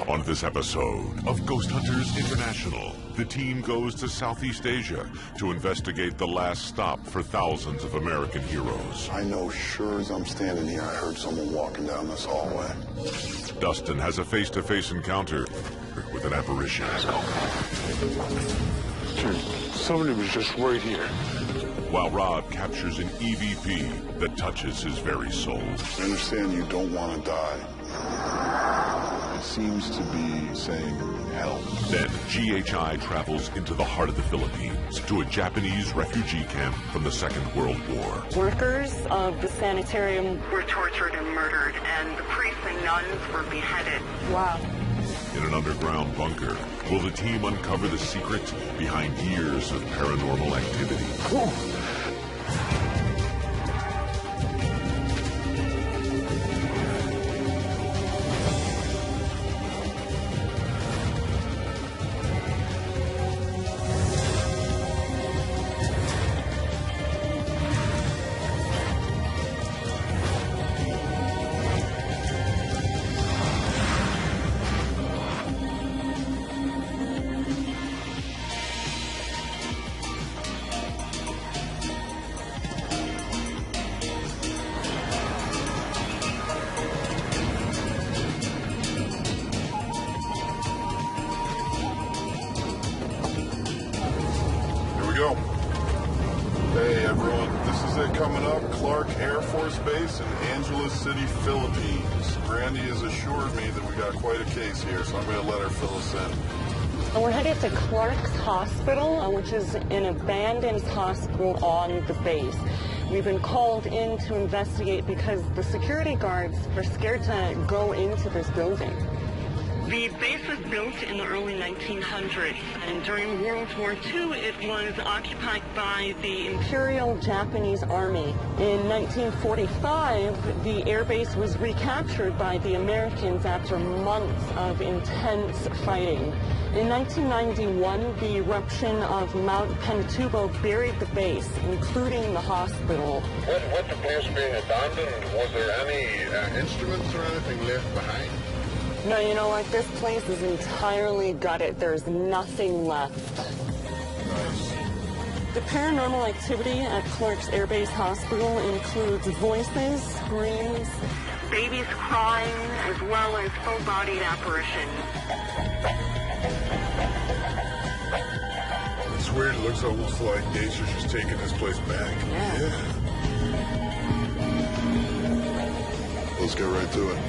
On this episode of Ghost Hunters International, the team goes to Southeast Asia to investigate the last stop for thousands of American heroes. I know sure as I'm standing here, I heard someone walking down this hallway. Dustin has a face-to-face encounter with an apparition. Dude, somebody was just right here. While Rod captures an EVP that touches his very soul. I understand you don't want to die. It seems to be saying help. Then GHI travels into the heart of the Philippines to a Japanese refugee camp from the Second World War. Workers of the sanitarium were tortured and murdered, and the priests and nuns were beheaded. Wow. In an underground bunker, will the team uncover the secret behind years of paranormal activity? Whoa. Go. Hey everyone, this is it coming up, Clark Air Force Base in Angeles City, Philippines. Brandy has assured me that we got quite a case here, so I'm going to let her fill us in. We're headed to Clark's Hospital, which is an abandoned hospital on the base. We've been called in to investigate because the security guards are scared to go into this building. The base was built in the early 1900s, and during World War II, it was occupied by the Imperial Japanese Army. In 1945, the air base was recaptured by the Americans after months of intense fighting. In 1991, the eruption of Mount Pinatubo buried the base, including the hospital. With the base being abandoned, was there any instruments or anything left behind? No, you know what? This place is entirely gutted. There's nothing left. Nice. The paranormal activity at Clark's Air Base Hospital includes voices, screams, babies crying, as well as full-bodied apparitions. It's weird, it looks almost like nature's just taking this place back. Yeah. Let's get right to it.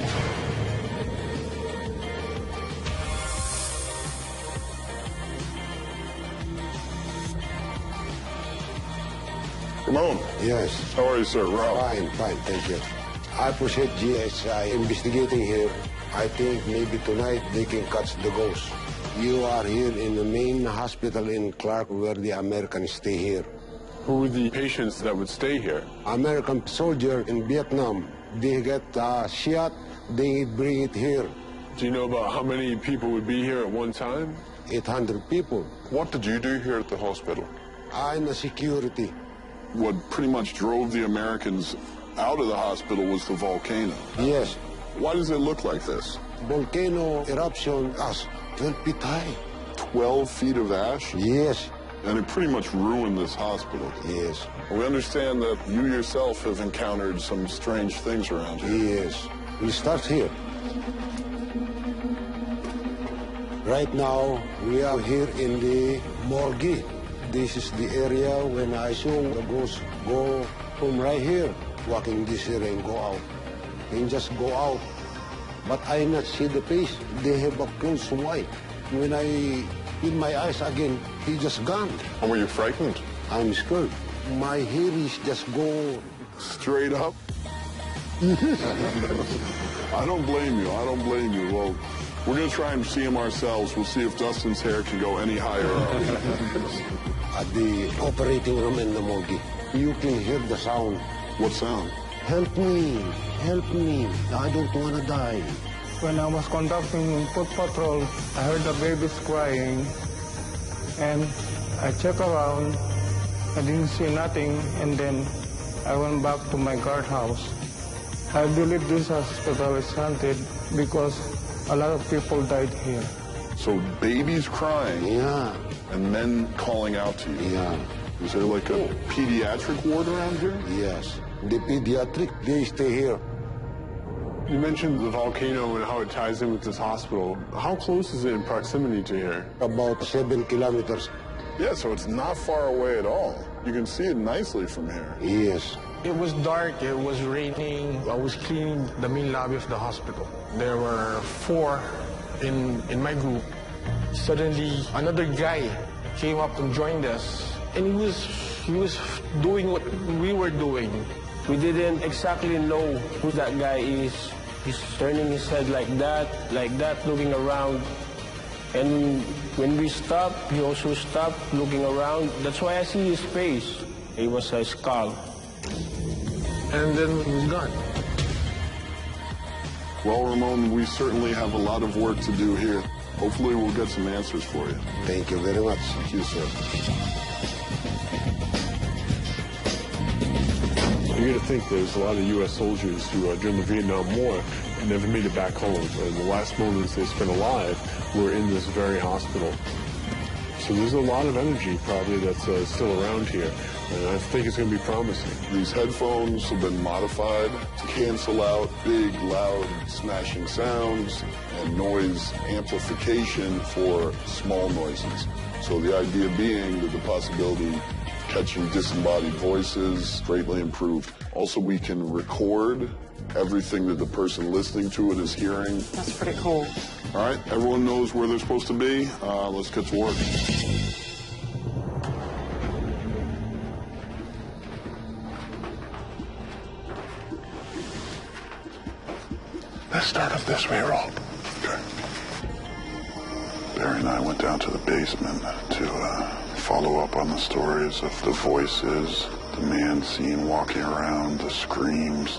Ramon. Yes. How are you, sir? Rob. Fine, thank you. I appreciate GSI investigating here. I think maybe tonight they can catch the ghost. You are here in the main hospital in Clark where the Americans stay here. Who are the patients that would stay here? American soldier in Vietnam. They get shot, they bring it here. Do you know about how many people would be here at one time? 800 people. What did you do here at the hospital? I'm the security. What pretty much drove the Americans out of the hospital was the volcano. Yes. Why does it look like this? Volcano eruption us 12 feet high. 12 feet of ash? Yes. And it pretty much ruined this hospital. Yes. We understand that you yourself have encountered some strange things around here. Yes. We start here. Right now, we are here in the morgue. This is the area when I saw the ghost go from right here, walking this area and go out. And just go out. But I not see the face. They have a close white. When I in my eyes again, he just gone. And were you frightened? I'm scared. My hair is just go Straight up? I don't blame you. I don't blame you. Well, we're going to try and see him ourselves. We'll see if Dustin's hair can go any higher up. at the operating room in the morgue. You can hear the sound. What sound? Help me, help me. I don't want to die. When I was conducting foot patrol, I heard the babies crying, and I checked around. I didn't see nothing, and then I went back to my guardhouse. I believe this hospital is haunted because a lot of people died here. So babies crying Yeah, and men calling out to you. yeah, Is there like a pediatric ward around here? yes. The pediatric, they stay here. You mentioned the volcano and how it ties in with this hospital. How close is it in proximity to here? About 7 kilometers. Yeah, so it's not far away at all. You can see it nicely from here. Yes. It was dark, it was raining. I was cleaning the main lobby of the hospital. There were 4 in my group. Suddenly, another guy came up and joined us. And he was doing what we were doing. We didn't exactly know who that guy is. He's turning his head like that, looking around. And when we stopped, he also stopped looking around. That's why I see his face. It was a skull. And then he was gone. Well, Ramon, we certainly have a lot of work to do here. Hopefully we'll get some answers for you. Thank you very much. Thank you, sir. You got to think there's a lot of U.S. soldiers who, during the Vietnam War, never made it back home. And the last moments they spent alive were in this very hospital. So there's a lot of energy probably that's still around here. And I think it's going to be promising. These headphones have been modified to cancel out big, loud, smashing sounds and noise amplification for small noises. So the idea being that the possibility of catching disembodied voices greatly improved. Also, we can record everything that the person listening to it is hearing. That's pretty cool. All right, everyone knows where they're supposed to be. Let's get to work. Let's start up this way, Rob. Okay. Barry and I went down to the basement to follow up on the stories of the voices, the man seen walking around, the screams.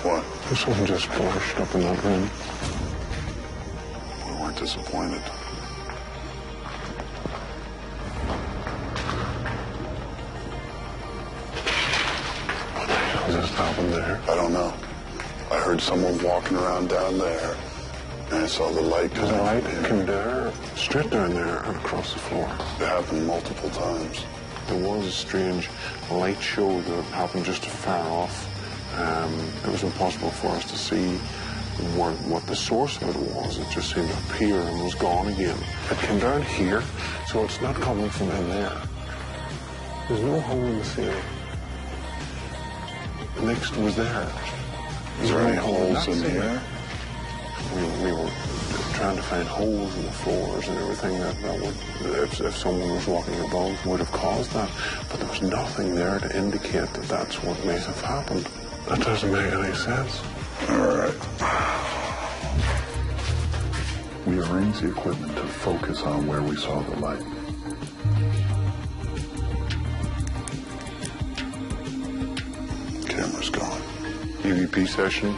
What? There's someone just flushed up in that room. We weren't disappointed. What the hell just happened there? I don't know. I heard someone walking around down there, and I saw the light The coming light from came here. down, straight down there and across the floor. It happened multiple times. There was a strange light show that happened just far off. It was impossible for us to see what the source of it was. It just seemed to appear and was gone again. It came down here, so it's not coming from in there. There's no hole in the ceiling. The next was there. Is there any holes in that here? We were trying to find holes in the floors and everything that would, if someone was walking above, would have caused that. But there was nothing there to indicate that that's what may have happened. That doesn't make any sense. All right. We arranged the equipment to focus on where we saw the light. Camera's gone. EVP session,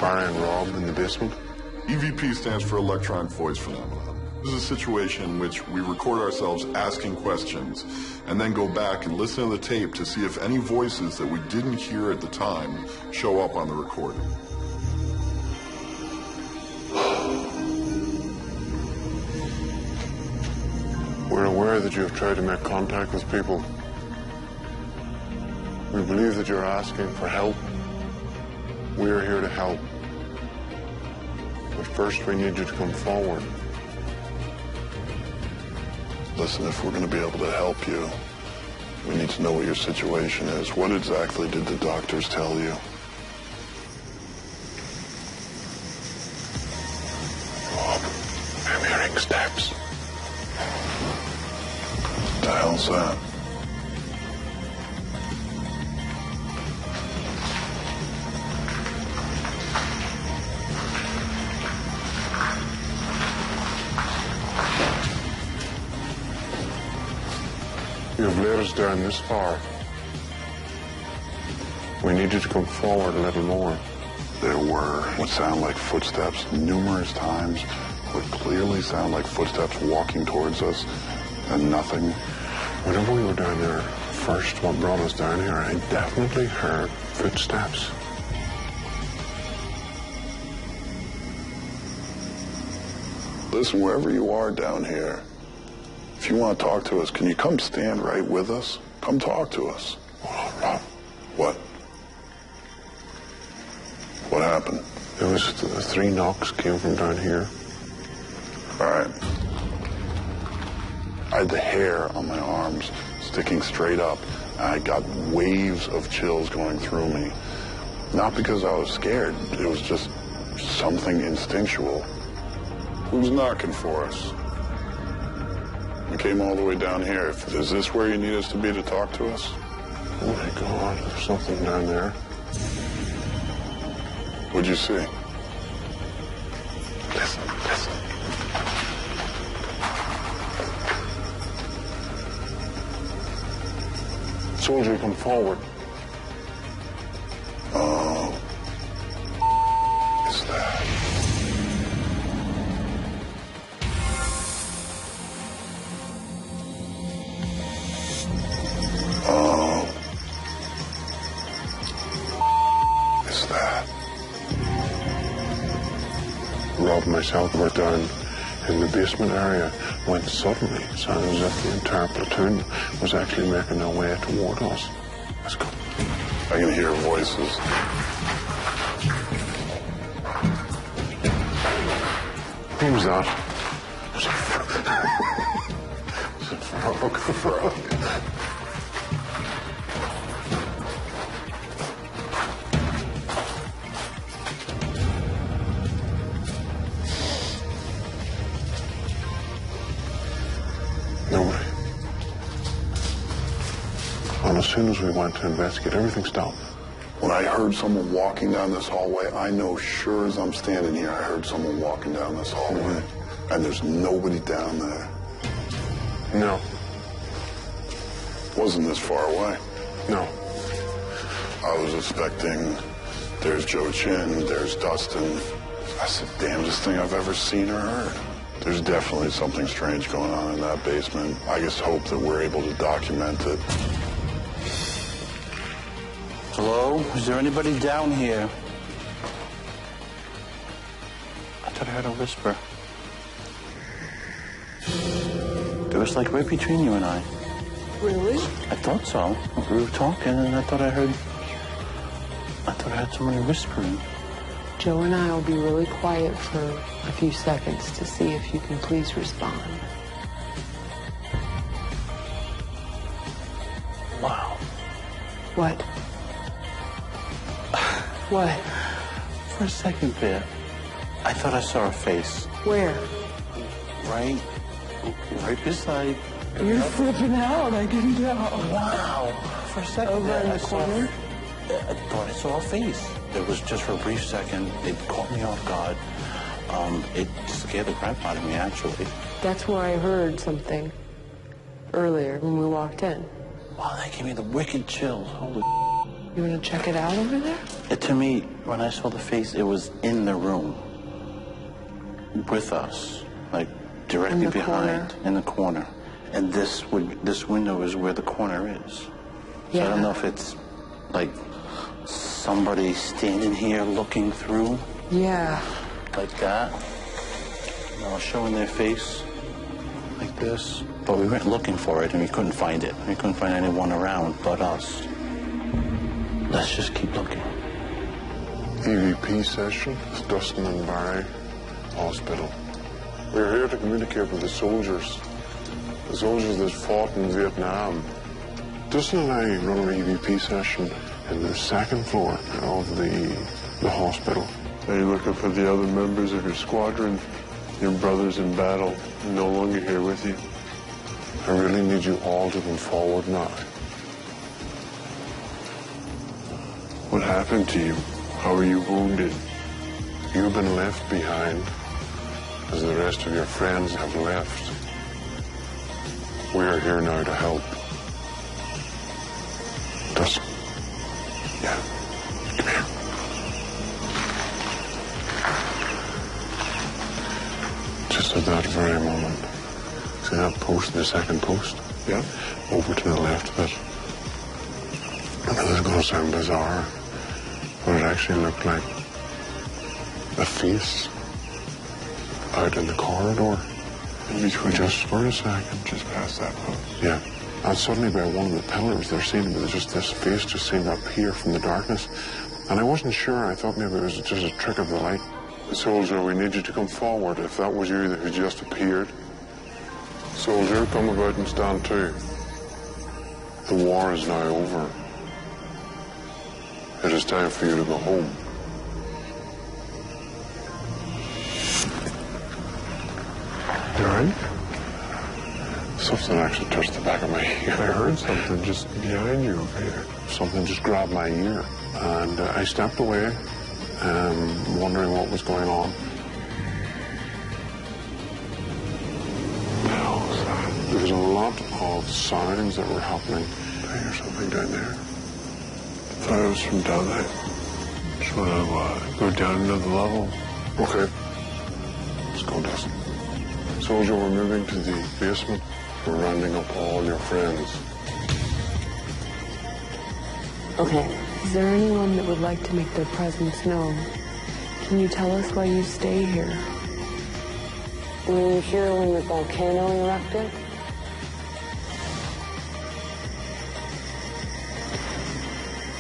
Barry and Rob in the basement. EVP stands for electronic voice phenomenon. This is a situation in which we record ourselves asking questions and then go back and listen to the tape to see if any voices that we didn't hear at the time show up on the recording. We're aware that you have tried to make contact with people. We believe that you're asking for help. We are here to help. But first we need you to come forward. Listen, if we're going to be able to help you, we need to know what your situation is. What exactly did the doctors tell you? Rob, I'm hearing steps. What the hell's that? You have led us down this far. We need you to come forward a little more. There were what sound like footsteps numerous times, what clearly sound like footsteps walking towards us, and nothing. Whenever we were down there first, what brought us down here, I definitely heard footsteps. Listen, wherever you are down here, if you want to talk to us, can you come stand right with us? Come talk to us. Hold on, Rob. What? What happened? There was 3 knocks came from down here. All right. I had the hair on my arms sticking straight up. And I got waves of chills going through me. Not because I was scared. It was just something instinctual. Who's knocking for us? We came all the way down here. Is this where you need us to be to talk to us? Oh my God, there's something down there. What'd you see? Listen, listen. Soldier, come forward. Oh. Is that? Oh. Is that? Rob and myself were down in the basement area when suddenly it sounded as if the entire platoon was actually making their way toward us. Let's go. I can hear voices. Who was that? It was a frog. It was a frog. Frog. Nobody. And as soon as we went to investigate, everything stopped. When I heard someone walking down this hallway, I know sure as I'm standing here, I heard someone walking down this hallway. And there's nobody down there. No. Wasn't this far away. No. I was expecting, there's Joe Chin, there's Dustin. That's the damnedest thing I've ever seen or heard. There's definitely something strange going on in that basement. I just hope that we're able to document it. Hello? Is there anybody down here? I thought I heard a whisper. It was like right between you and I. Really? I thought so. We were talking and I thought I heard somebody whispering. Joe and I will be really quiet for a few seconds to see if you can please respond. Wow. What? What? For a second there, I thought I saw a face. Where? Right beside. You're flipping out, I can tell. Wow. For a second Over there, in the corner? I thought I saw a face. It was just for a brief second. It caught me off guard. It scared the crap out of me, actually. That's where I heard something earlier when we walked in. Wow, that gave me the wicked chills. Holy. You want to check it out over there? To me, when I saw the face, it was in the room with us, like directly behind, in the corner. And this window is where the corner is. So Yeah. I don't know if it's like somebody standing here looking through. Yeah. Like that. You know, showing their face like this. But we went looking for it and we couldn't find it. We couldn't find anyone around but us. Let's just keep looking. EVP session, Dustin and Barry Hospital. We're here to communicate with the soldiers that fought in Vietnam. Dustin and I run an EVP session in the second floor of the hospital. Are you looking for the other members of your squadron? Your brothers in battle are no longer here with you. I really need you all to come forward now. What happened to you? How were you wounded? You've been left behind as the rest of your friends have left. We are here now to help. Dustin. Yeah. Come here. Just at that very moment. See that post, the second post? Yeah. Over to the left of it. I know this is going to sound bizarre, but it actually looked like a face out in the corridor. Just for a second, just past that point. Yeah. And suddenly by one of the pillars, there seemed to be just this face just seemed to appear from the darkness. And I wasn't sure. I thought maybe it was just a trick of the light. Soldier, we need you to come forward if that was you who just appeared. Soldier, come about and stand too. The war is now over. It is time for you to go home. You all right? Something actually touched the back of my ear. I heard something just behind you over here. Something just grabbed my ear. And I stepped away, wondering what was going on. There was a lot of sounds that were happening. I hear something down there. I thought it was from down there. Just want to go down another level. Okay. Let's go, Dustin. Soldier, we're moving to the basement. We're rounding up all your friends. Okay. Is there anyone that would like to make their presence known? Can you tell us why you stay here? Were you here when the volcano erupted?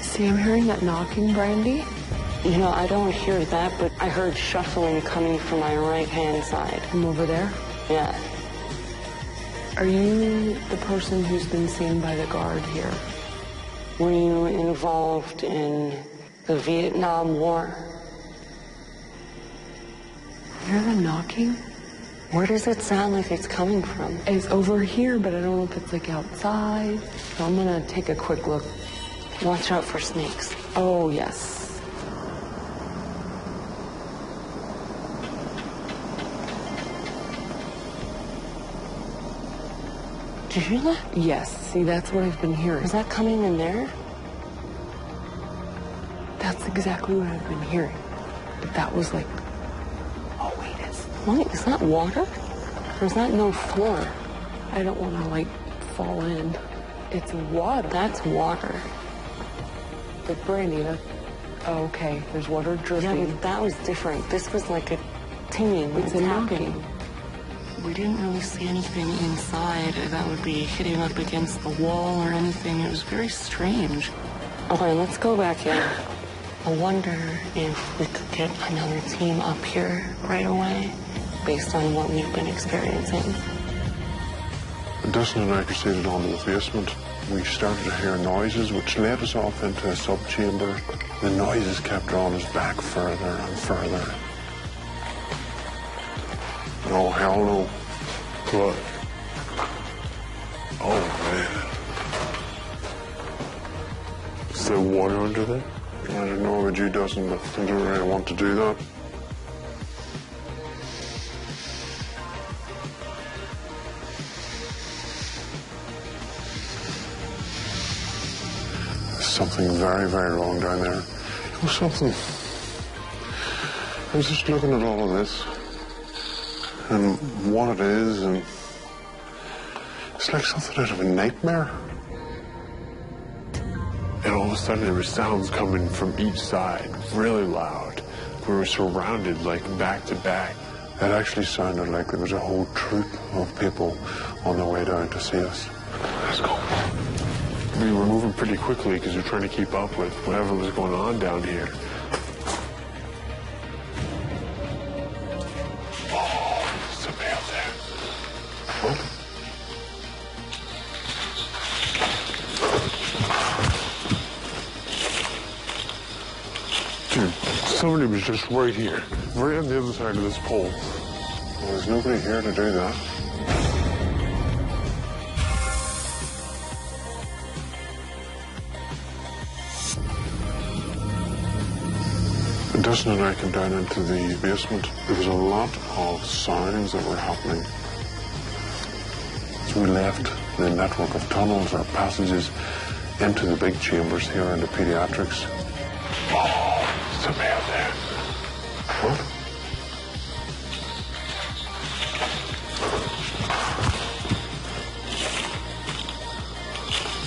See, I'm hearing that knocking, Brandy. You know, I don't hear that, but I heard shuffling coming from my right-hand side. From over there? Yeah. Are you the person who's been seen by the guard here? Were you involved in the Vietnam War? Hear the knocking? Where does it sound like it's coming from? It's over here, but I don't know if it's like outside. So I'm gonna take a quick look. Watch out for snakes. Oh, yes. Did you hear that? Yes. See, that's what I've been hearing. Is that coming in there? That's exactly what I've been hearing. But that was like... Oh, wait, is that water? Or is that no floor? I don't want to, like, fall in. It's water. That's water. But Brandy, that... Oh, okay. There's water dripping. Yeah, but that was different. This was like a tinging. It's a knocking. We didn't really see anything inside that would be hitting up against the wall or anything. It was very strange. Okay, let's go back in. I wonder if we could get another team up here right away, based on what we've been experiencing. Dustin and I proceeded on to the basement. We started to hear noises, which led us off into a sub-chamber. The noises kept drawing us back further and further. Oh, hell no. What? Oh, man. Is there water under there? I don't know about you, Dustin, but I don't really want to do that. There's something very, very wrong down there. It was something. I was just looking at all of this and what it is, and it's like something out of a nightmare. And all of a sudden there were sounds coming from each side, really loud. We were surrounded, like, back to back. It actually sounded like there was a whole troop of people on their way down to see us. Let's go. We were moving pretty quickly because we were trying to keep up with whatever was going on down here. Oh, somebody up there. What? Dude, somebody was just right here, right on the other side of this pole. Well, there's nobody here to do that. Dustin and I came down into the basement. There was a lot of sounds that were happening. So we left the network of tunnels or passages into the big chambers here in the pediatrics. Oh, somebody out there. What?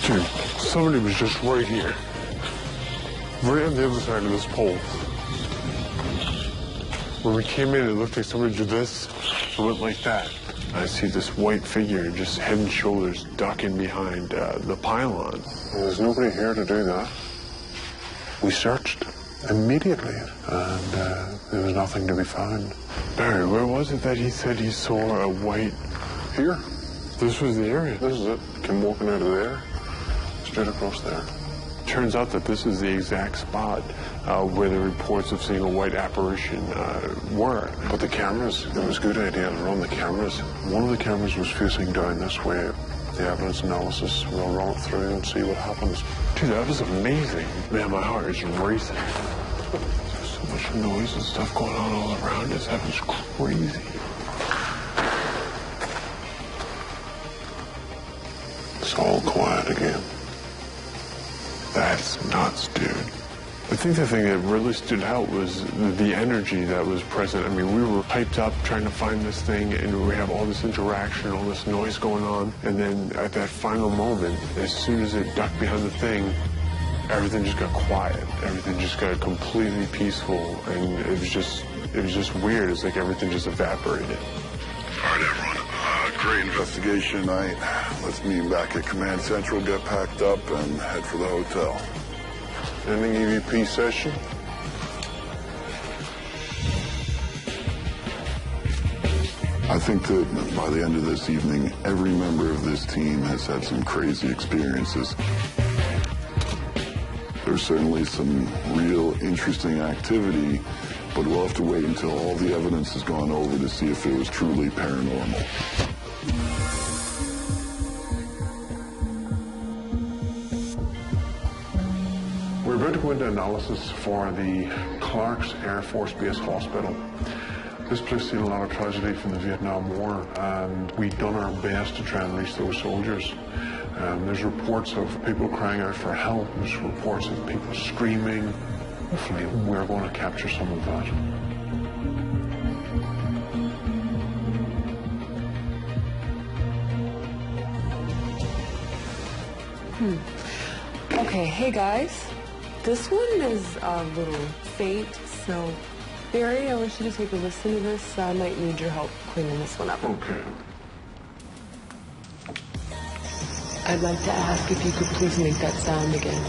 Dude, somebody was just right here, right on the other side of this pole. When we came in, it looked like somebody did this. I went like that. I see this white figure just head and shoulders ducking behind the pylon. Well, there's nobody here to do that. We searched immediately, and there was nothing to be found. Barry, where was it that he said he saw a white... Here. This was the area. This is it. Came walking out of there, straight across there. Turns out that this is the exact spot where the reports of seeing a white apparition were. But the cameras, it was a good idea to run the cameras. One of the cameras was facing down this way. The evidence analysis, we'll run it through and see what happens. Dude, that was amazing. Man, my heart is racing. There's so much noise and stuff going on all around us. That was crazy. It's all quiet again. That's nuts, dude. I think the thing that really stood out was the energy that was present. I mean, we were hyped up trying to find this thing, and we have all this interaction, all this noise going on, and then at that final moment, as soon as it ducked behind the thing, everything just got quiet. Everything just got completely peaceful, and it was just weird. It's like everything just evaporated. All right, everyone. Great investigation night. Let's meet back at Command Central, get packed up, and head for the hotel. Ending EVP session. I think that by the end of this evening, every member of this team has had some crazy experiences. There's certainly some real interesting activity, but we'll have to wait until all the evidence has gone over to see if it was truly paranormal. We're about to go into analysis for the Clark's Air Force Base Hospital. This place seen a lot of tragedy from the Vietnam War, and we've done our best to try and reach those soldiers. There's reports of people crying out for help. There's reports of people screaming. Hopefully, we're going to capture some of that. Okay, hey guys. This one is a little faint, so Barry, I want you to take a listen to this. I might need your help cleaning this one up. Okay. I'd like to ask if you could please make that sound again.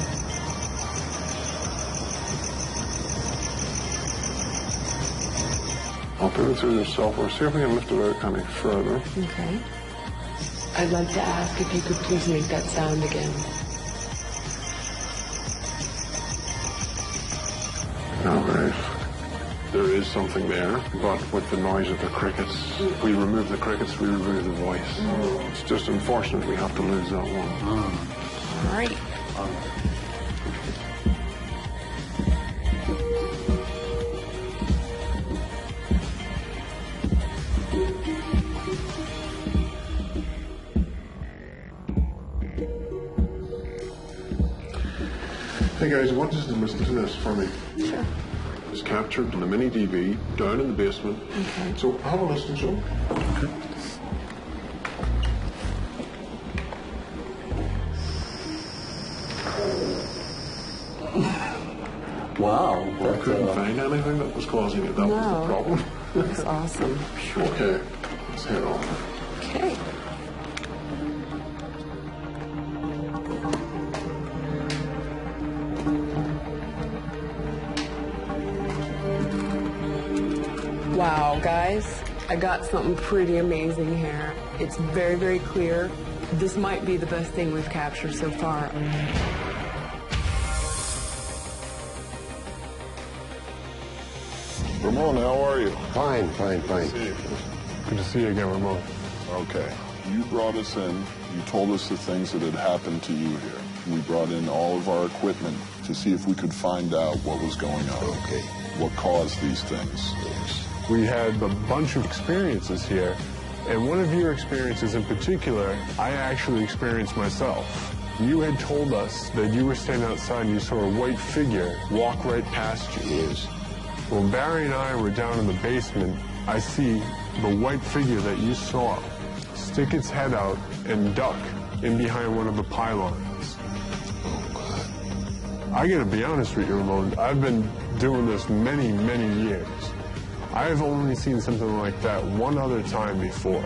I'll put it through the software. See if we can lift it out any further. Okay. I'd like to ask if you could please make that sound again. All right. There is something there, but with the noise of the crickets, we remove the crickets, we remove the voice. It's just unfortunate we have to lose that one. All right. Hey guys, I want you to listen to this for me. Sure. It's captured in the mini DV down in the basement. Okay. So have a listen, Joe. Okay. Wow. Well, I couldn't find anything that was causing it. That was the problem. That's awesome. Okay, let's head on. Okay. Wow, guys, I got something pretty amazing here. It's very, very clear. This might be the best thing we've captured so far. Ramon, how are you? Fine, fine, fine. Good to see you again, Ramon. Okay. You brought us in. You told us the things that had happened to you here. We brought in all of our equipment to see if we could find out what was going on. Okay. What caused these things. Yes. We had a bunch of experiences here, and one of your experiences in particular, I actually experienced myself. You had told us that you were standing outside and you saw a white figure walk right past you. Yes. Well, Barry and I were down in the basement. I see the white figure that you saw stick its head out and duck in behind one of the pylons. Oh, God. I gotta be honest with you, Ramon. I've been doing this many, many years. I've only seen something like that one other time before.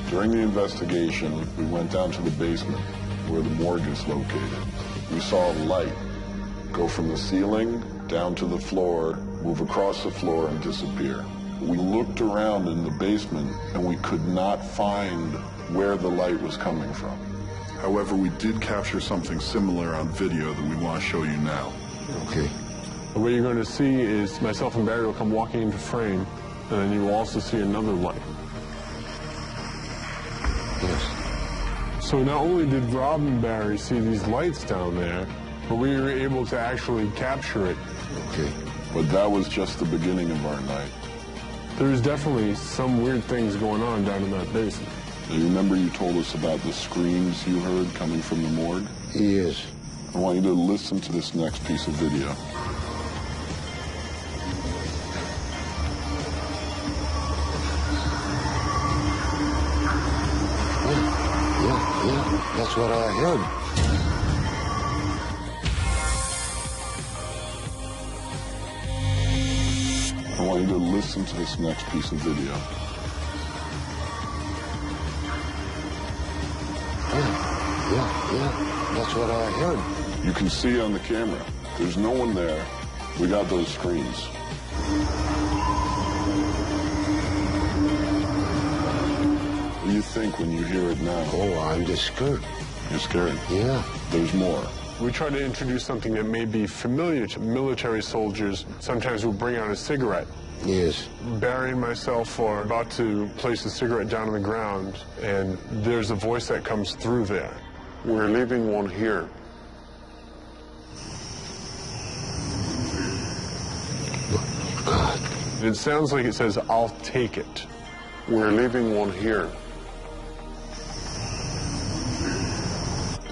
During the investigation, we went down to the basement where the morgue is located. We saw a light go from the ceiling down to the floor, move across the floor, and disappear. We looked around in the basement, and we could not find where the light was coming from. However, we did capture something similar on video that we want to show you now. Okay. What you're going to see is myself and Barry will come walking into frame, and then you will also see another light. Yes. So not only did Rob and Barry see these lights down there, but we were able to actually capture it. Okay. But that was just the beginning of our night. There's definitely some weird things going on down in that basement. You remember you told us about the screams you heard coming from the morgue? Yes. I want you to listen to this next piece of video. Yeah, that's what I heard. I want you to listen to this next piece of video. Yeah, that's what I heard. You can see on the camera, there's no one there. We got those screams. What do you think when you hear it now? Oh, I'm just scared. You're scared? Yeah. There's more. We try to introduce something that may be familiar to military soldiers. Sometimes we'll bring out a cigarette. Yes. Barry and myself are about to place a cigarette down on the ground, and there's a voice that comes through there. We're leaving one here. God. It sounds like it says, "I'll take it." We're leaving one here.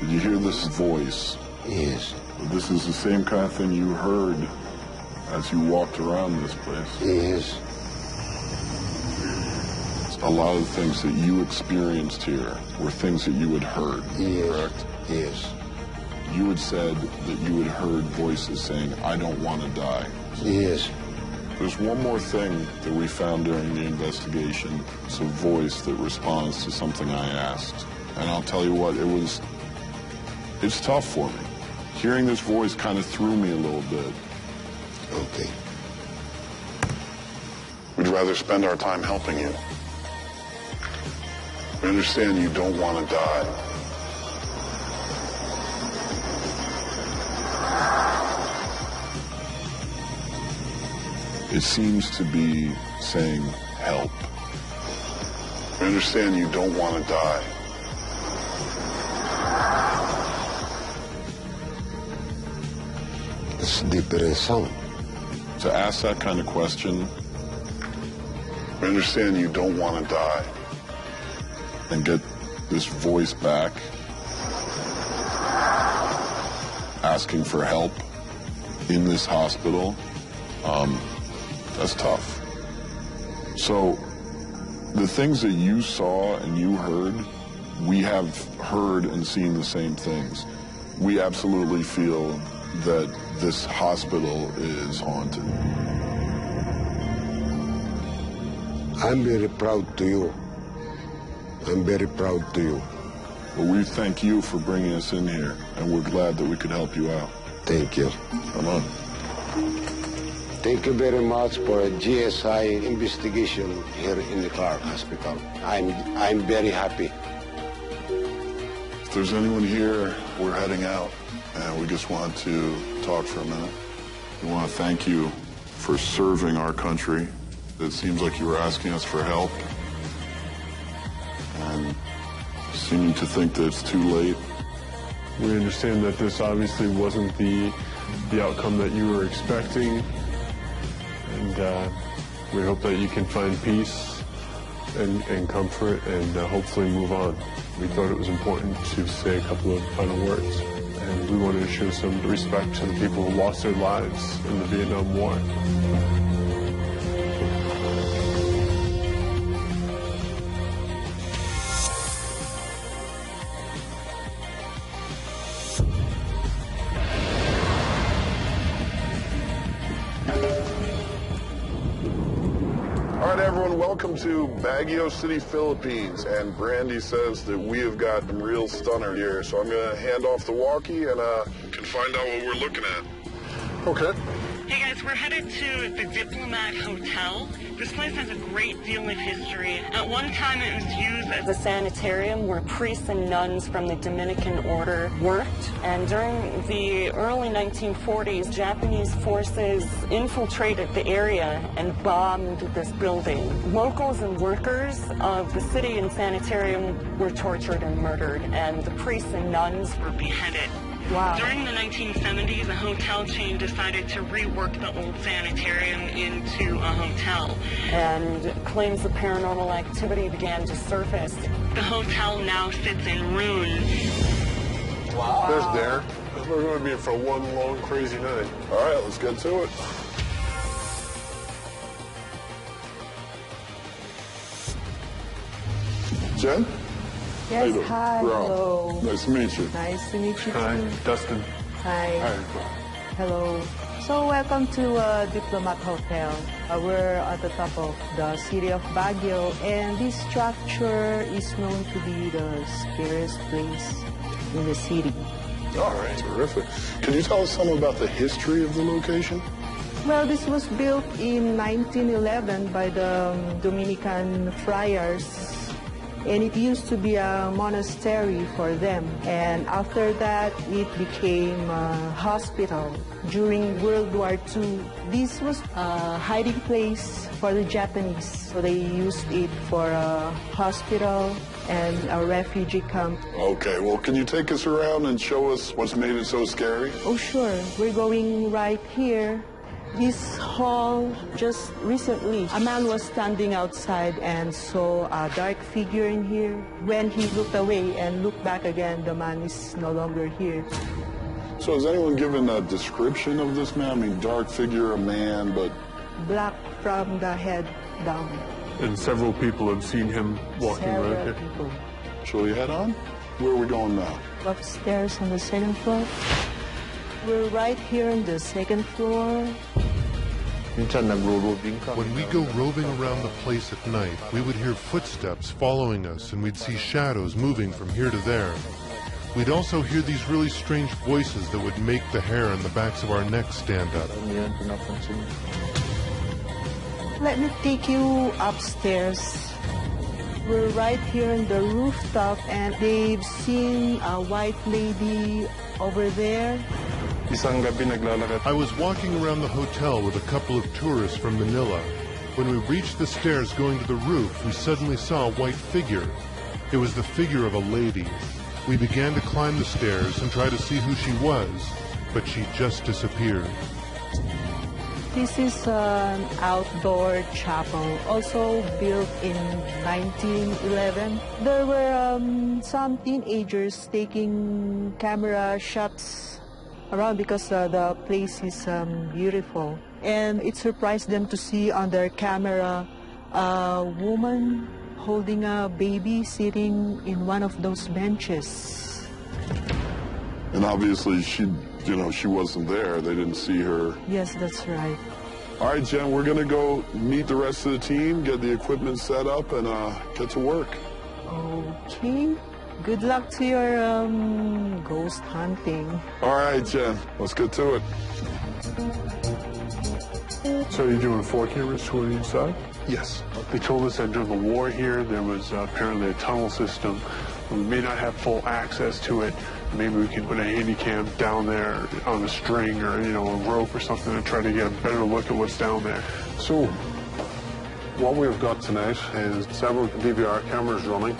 Did you hear this voice? Yes. This is the same kind of thing you heard as you walked around this place. Yes. A lot of the things that you experienced here were things that you had heard, Yes. correct? Yes. You had said that you had heard voices saying, "I don't want to die." Yes. There's one more thing that we found during the investigation. It's a voice that responds to something I asked. And I'll tell you what, it's tough for me. Hearing this voice kind of threw me a little bit. Okay. We'd rather spend our time helping you. We understand you don't want to die. It seems to be saying, "Help." We understand you don't want to die. It's different sound. To ask that kind of question, We understand you don't want to die. and get this voice back, asking for help in this hospital, that's tough. So the things that you saw and you heard, we have heard and seen the same things. We absolutely feel that this hospital is haunted. I'm very proud to you. I'm very proud to you. Well, we thank you for bringing us in here, and we're glad that we could help you out. Thank you. Come on. Thank you very much for a GSI investigation here in the Clark Hospital. I'm very happy. If there's anyone here, we're heading out, and we just want to talk for a minute. We want to thank you for serving our country. It seems like you were asking us for help, and seeming to think that it's too late. We understand that this obviously wasn't the outcome that you were expecting, and we hope that you can find peace and comfort and hopefully move on. We thought it was important to say a couple of final words, and we wanted to show some respect to the people who lost their lives in the Vietnam War. welcome to Baguio City, Philippines. And Brandy says that we have got some real stunner here. So I'm going to hand off the walkie and can find out what we're looking at. Okay. Hey guys, we're headed to the Diplomat Hotel. This place has a great deal of history. At one time it was used as a sanitarium where priests and nuns from the Dominican order worked. And during the early 1940s, Japanese forces infiltrated the area and bombed this building. Locals and workers of the city and sanitarium were tortured and murdered, and the priests and nuns were beheaded. Wow. During the 1970s, a hotel chain decided to rework the old sanitarium into a hotel, and claims of paranormal activity began to surface. The hotel now sits in ruin. Wow. There's Dare. We're going to be in for one long, crazy night. All right, let's get to it. Jen? Yes, hi, Rob. hello. Nice to meet you. Nice to meet you Hi, too. Dustin. Hi. Hi. Hello. So welcome to Diplomat Hotel. We're at the top of the city of Baguio, and this structure is known to be the scariest place in the city. All right, terrific. Can you tell us something about the history of the location? Well, this was built in 1911 by the Dominican friars, and it used to be a monastery for them. And after that, it became a hospital. During World War II, this was a hiding place for the Japanese. So they used it for a hospital and a refugee camp. Okay, well, can you take us around and show us what's made it so scary? Oh, sure. We're going right here. This hall, just recently, a man was standing outside and saw a dark figure in here. When he looked away and looked back again, the man is no longer here. So has anyone given a description of this man? I mean, dark figure, a man, but... Black from the head down. And several people have seen him walking around Several here. people. Shall we head on? Where are we going now? Upstairs on the second floor. We're right here on the second floor. When we go roving around the place at night, we would hear footsteps following us, and we'd see shadows moving from here to there. We'd also hear these really strange voices that would make the hair on the backs of our necks stand up. Let me take you upstairs. We're right here on the rooftop, and they've seen a white lady over there. I was walking around the hotel with a couple of tourists from Manila. When we reached the stairs going to the roof, we suddenly saw a white figure. It was the figure of a lady. We began to climb the stairs and try to see who she was, but she just disappeared. This is an outdoor chapel, also built in 1911. There were some teenagers taking camera shots around because the place is beautiful. And it surprised them to see on their camera a woman holding a baby sitting in one of those benches. And obviously she wasn't there. They didn't see her. Yes, that's right. All right, Jen, we're going to go meet the rest of the team, get the equipment set up, and get to work. Okay. Good luck to your ghost hunting. All right, Jen, let's get to it. So you're doing 4 cameras touring inside? Yes. They told us that during the war here, there was apparently a tunnel system. We may not have full access to it. Maybe we can put a handy cam down there on a string or, a rope or something and try to get a better look at what's down there. So, what we've got tonight is several DVR cameras running.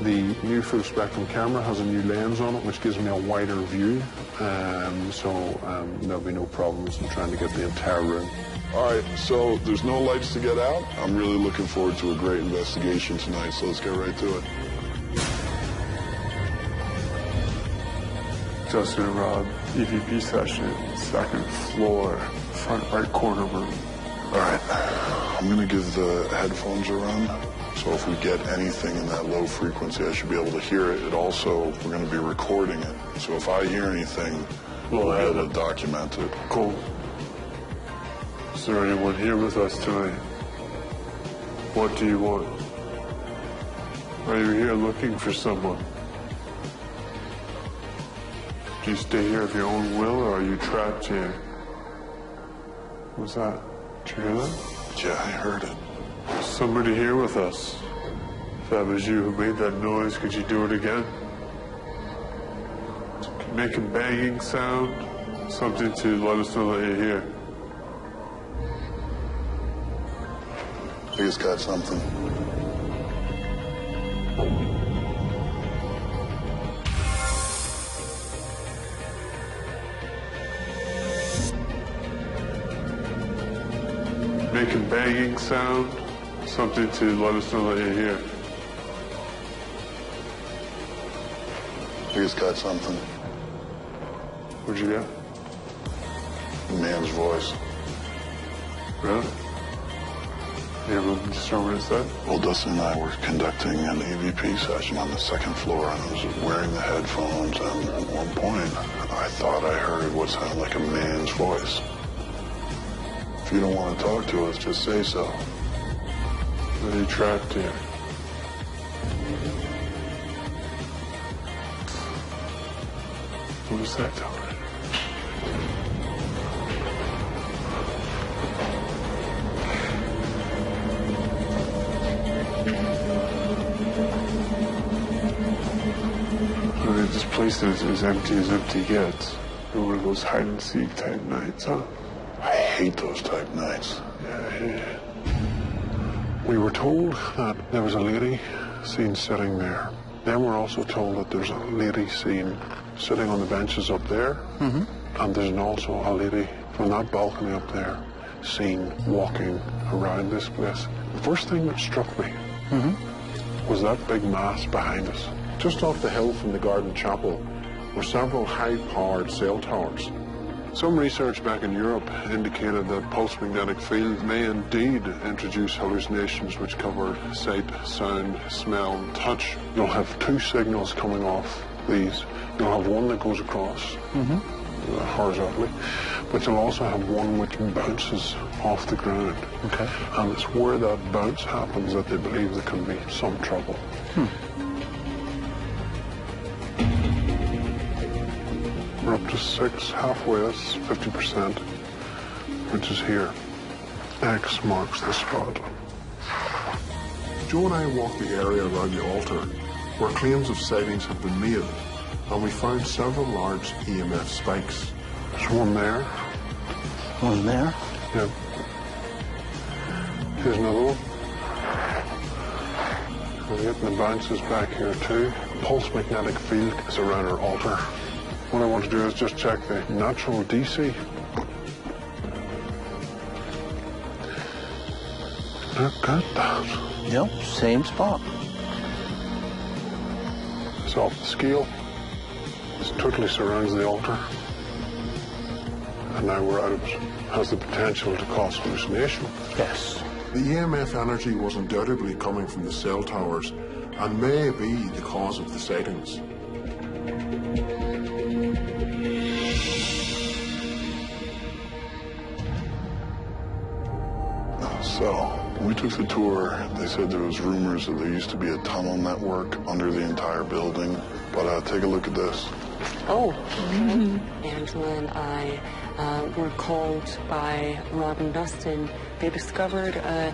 The new full spectrum camera has a new lens on it, which gives me a wider view. There'll be no problems in trying to get the entire room. All right, so there's no lights to get out. I'm really looking forward to a great investigation tonight, so let's get right to it. Justin and Rob, EVP session, second floor, front right corner room. All right, I'm going to give the headphones a run. So if we get anything in that low frequency, I should be able to hear it. We're going to be recording it. So if I hear anything, we'll be able to document it. Cool. Is there anyone here with us tonight? What do you want? Are you here looking for someone? Do you stay here of your own will, or are you trapped here? What's that? Did you hear that? Yeah, I heard it. There's somebody here with us. If that was you who made that noise, could you do it again? Could you make a banging sound? Something to let us know that you're here. I think it's got something. Make a banging sound, something to let us know that you're here. I think it's got something. What'd you get? A man's voice. Really? You able to discern what it said? Well, Dustin and I were conducting an EVP session on the second floor, and I was wearing the headphones, and at one point, I thought I heard what sounded like a man's voice. If you don't want to talk to us, just say so. Are you trapped here? What was that, Tony? This place is as empty gets. One of those hide-and-seek type nights, huh? I hate those type nights. Yeah. We were told that there was a lady seen sitting there. Then we're also told that there's a lady seen sitting on the benches up there. Mm-hmm. And there's also a lady from that balcony up there seen walking around this place. The first thing that struck me was that big mass behind us. Just off the hill from the Garden Chapel were several high-powered cell towers. Some research back in Europe indicated that pulse magnetic field may indeed introduce hallucinations which cover sight, sound, smell, and touch. You'll have two signals coming off these. You'll have one that goes across horizontally, but you'll also have one which bounces off the ground. Okay. And it's where that bounce happens that they believe there can be some trouble. We're up to 6, halfway, that's 50%, which is here. X marks the spot. Joe and I walked the area around the altar where claims of sightings have been made, and we found several large EMF spikes. There's one there. One there? Yep. Here's another one. We're getting the bounces back here too. Pulse magnetic field is around our altar. What I want to do is just check the natural DC. Look at that. Yep, same spot. It's off the scale. It totally surrounds the altar. And now we're out of it. Has the potential to cause hallucination. Yes. The EMF energy was undoubtedly coming from the cell towers and may be the cause of the sightings. So, when we took the tour, they said there was rumors that there used to be a tunnel network under the entire building. But take a look at this. Oh, okay. Angela and I were called by Rob and Dustin. They discovered a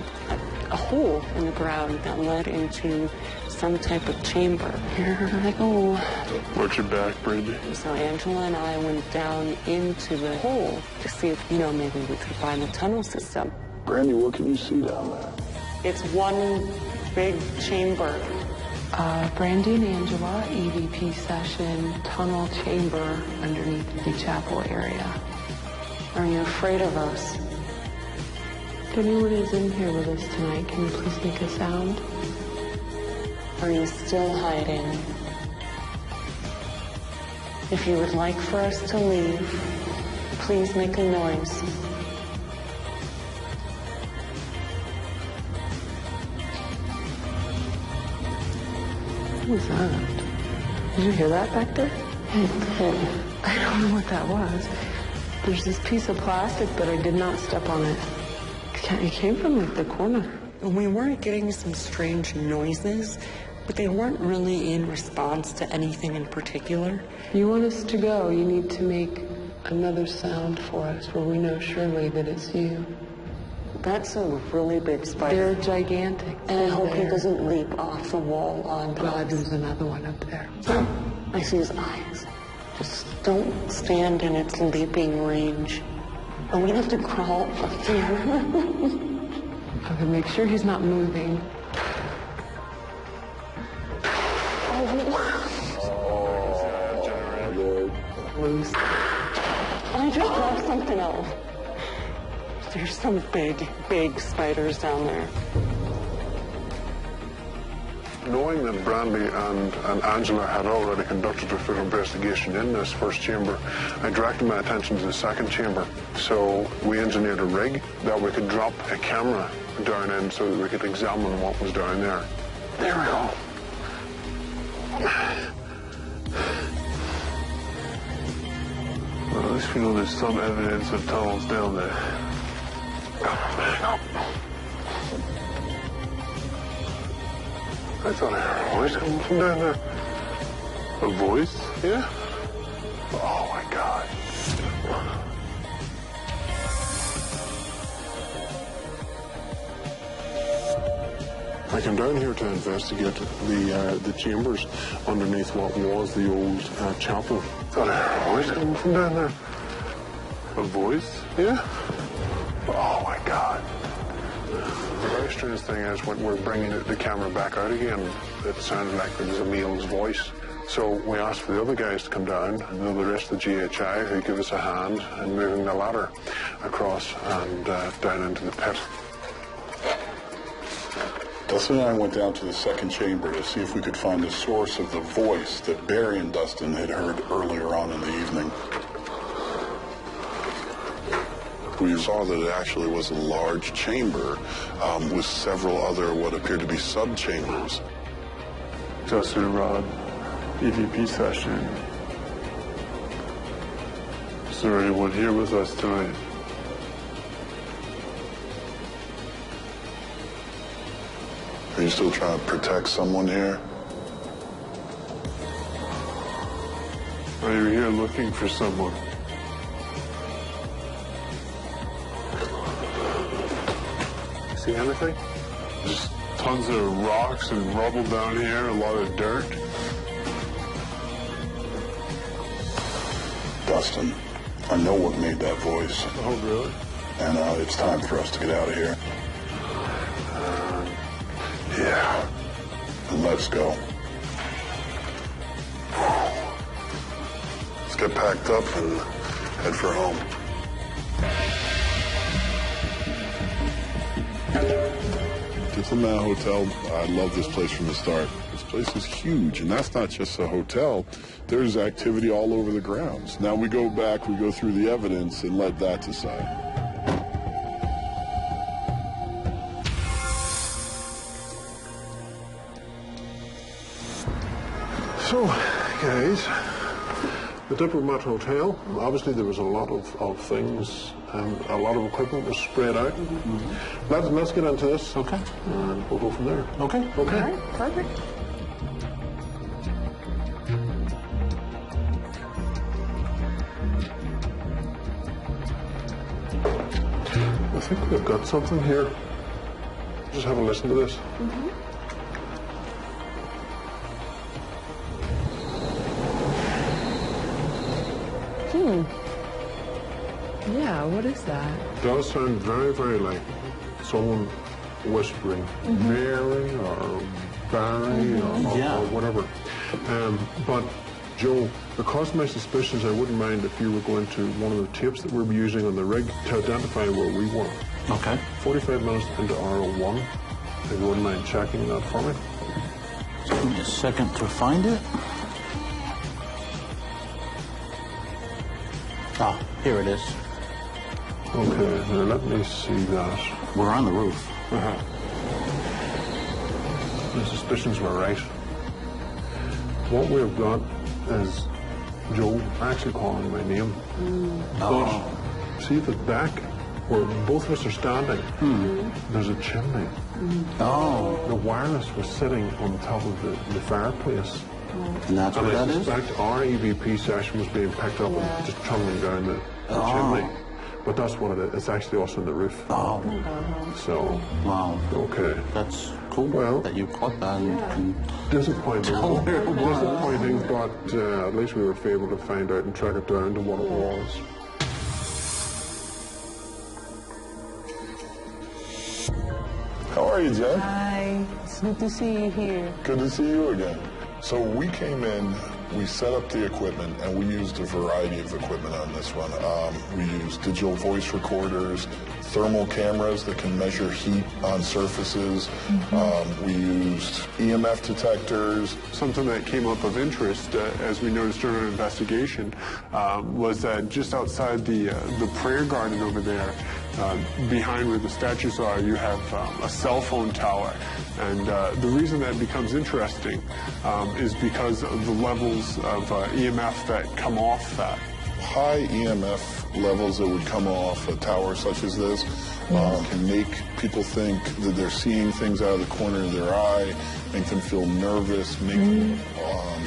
hole in the ground that led into some type of chamber. Here I go. Watch your back, Brandy. So Angela and I went down into the hole to see if, maybe we could find the tunnel system. Brandy, what can you see down there? It's one big chamber. Brandy and Angela, EVP session, tunnel chamber underneath the chapel area. Are you afraid of us? If anyone is in here with us tonight, can you please make a sound? Are you still hiding? If you would like for us to leave, please make a noise. What was that? Did you hear that back there? I don't know what that was. There's this piece of plastic, but I did not step on it. It came from the corner. And we were getting some strange noises, but they weren't really in response to anything in particular. You want us to go, you need to make another sound for us where we know surely that it's you. That's a really big spider. They're gigantic. And I hope he doesn't leap off the wall on God, there's another one up there. I see his eyes. Just don't stand in its leaping range. And we have to crawl up here. Okay, make sure he's not moving. Loose. I just grabbed something else. There's some big, big spiders down there. Knowing that Brandy and Angela had already conducted a full investigation in this first chamber, I directed my attention to the second chamber. So we engineered a rig that we could drop a camera down in so that we could examine what was down there. There we go. Well, at least we know there's some evidence of tunnels down there. I thought I heard a voice coming from down there. A voice? Yeah. Oh my God. I came down here to investigate the chambers underneath what was the old chapel. Thought I heard a voice coming from down there. A voice? Yeah. Oh my God. The very strange thing is when we're bringing the camera back out again, it sounded like there was a male's voice. So we asked for the other guys to come down, and the rest of the GHI who give us a hand in moving the ladder across and down into the pit. Dustin and I went down to the second chamber to see if we could find the source of the voice that Barry and Dustin had heard earlier on in the evening. We saw that it actually was a large chamber with several other what appeared to be sub-chambers. Justin Rod, EVP session. Is there anyone here with us tonight? Are you still trying to protect someone here? Are you here looking for someone? See anything? Just tons of rocks and rubble down here, a lot of dirt. Dustin, I know what made that voice. Oh, really? And it's time for us to get out of here. Yeah. Let's go. Let's get packed up and head for home. Diplomat Hotel, I love this place from the start. This place is huge, and that's not just a hotel. There's activity all over the grounds. Now we go back, we go through the evidence, and let that decide. So, guys, the Diplomat Hotel, obviously there was a lot of things, and a lot of equipment was spread out. Mm-hmm. Let's get into this. Okay. And we'll go from there. Okay? Okay. All right, perfect. I think we've got something here. Just have a listen to this. Mm-hmm. Yeah, what is that? It does sound very, very like someone whispering, Mary or Barry or whatever. But Joe, because of my suspicions, I wouldn't mind if you were going to one of the tapes that we're using on the rig to identify where we were. Okay. 45 minutes into R01. If you wouldn't mind checking that for me. Give me a second to find it. Ah, here it is. Okay, now let me see that. We're on the roof. My suspicions were right. What we've got is Joe actually calling my name. But see at the back, where both of us are standing, there's a chimney. Oh. The wireless was sitting on top of the fireplace. And that's what that I is? suspect our EVP session was being picked up and just tumbling down the chimney. But that's what it is. It's actually also on the roof. Oh. So. Wow. Okay. That's cool. Well, that you caught that and disappointing. tell where it was. Disappointing, but at least we were able to find out and track it down to what it was. How are you, Jen? Hi, it's good to see you here. Good to see you again. So we came in, we set up the equipment, and we used a variety of equipment on this one. We used digital voice recorders, thermal cameras that can measure heat on surfaces. We used EMF detectors. Something that came up of interest, as we noticed during our investigation, was that just outside the prayer garden over there, behind where the statues are, you have a cell phone tower. And the reason that becomes interesting is because of the levels of EMF that come off that. High EMF levels that would come off a tower such as this can make people think that they're seeing things out of the corner of their eye, make them feel nervous, make them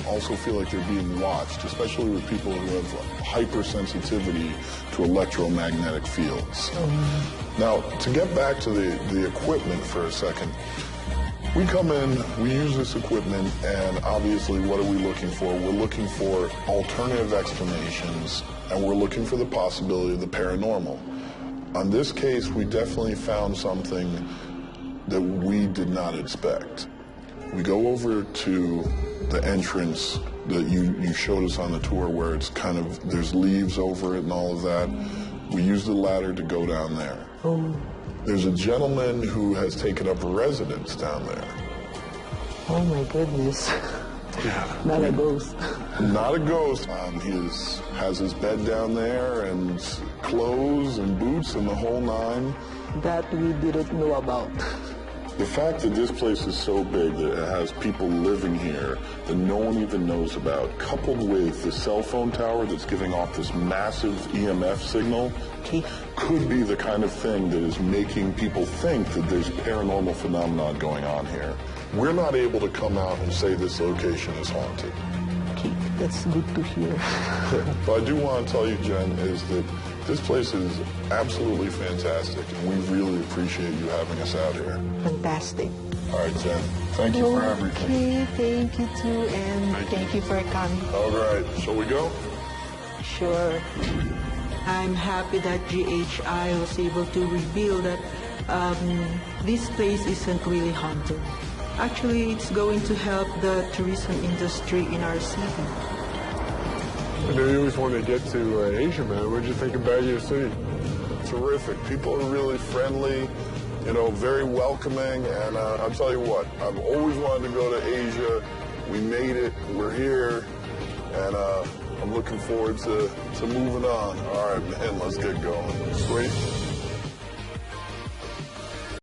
also feel like they're being watched, especially with people who have hypersensitivity to electromagnetic fields. Now, to get back to the equipment for a second, we come in, we use this equipment, and obviously what are we looking for? We're looking for alternative explanations, and we're looking for the possibility of the paranormal. On this case, we definitely found something that we did not expect. We go over to the entrance that you showed us on the tour where it's kind of, there's leaves over it and all of that. We use the ladder to go down there. There's a gentleman who has taken up a residence down there. Oh my goodness. Yeah. Not a ghost. Not a ghost. He has his bed down there and clothes and boots and the whole nine. That we didn't know about. The fact that this place is so big that it has people living here that no one even knows about, coupled with the cell phone tower that's giving off this massive EMF signal, could be the kind of thing that is making people think that there's paranormal phenomenon going on here. We're not able to come out and say this location is haunted. Okay, that's good to hear. But I do want to tell you, Jen, is that this place is absolutely fantastic, and we really appreciate you having us out here. Fantastic. All right, Jen. Thank you for everything. Okay, thank you too, and thank you for coming. All right, shall we go? Sure. I'm happy that GHI was able to reveal that this place isn't really haunted. Actually, it's going to help the tourism industry in our city. I know you always want to get to Asia, man. What did you think about your city? Terrific. People are really friendly, you know, very welcoming. And I'll tell you what, I've always wanted to go to Asia. We made it. We're here. And I'm looking forward to moving on. All right, man, let's get going. Sweet.